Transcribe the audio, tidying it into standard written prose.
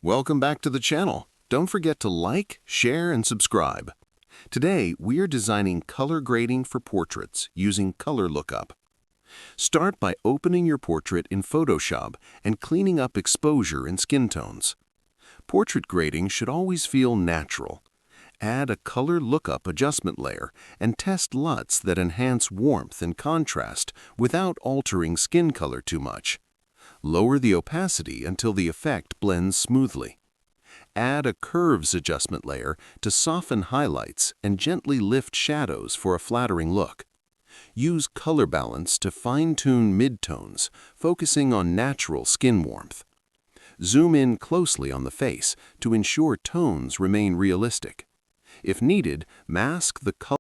Welcome back to the channel. Don't forget to like, share, and subscribe. Today, we are designing color grading for portraits using color lookup. Start by opening your portrait in Photoshop and cleaning up exposure and skin tones. Portrait grading should always feel natural. Add a color lookup adjustment layer and test LUTs that enhance warmth and contrast without altering skin color too much. Lower the opacity until the effect blends smoothly. Add a curves adjustment layer to soften highlights and gently lift shadows for a flattering look. Use color balance to fine-tune midtones, focusing on natural skin warmth. Zoom in closely on the face to ensure tones remain realistic. If needed, mask the color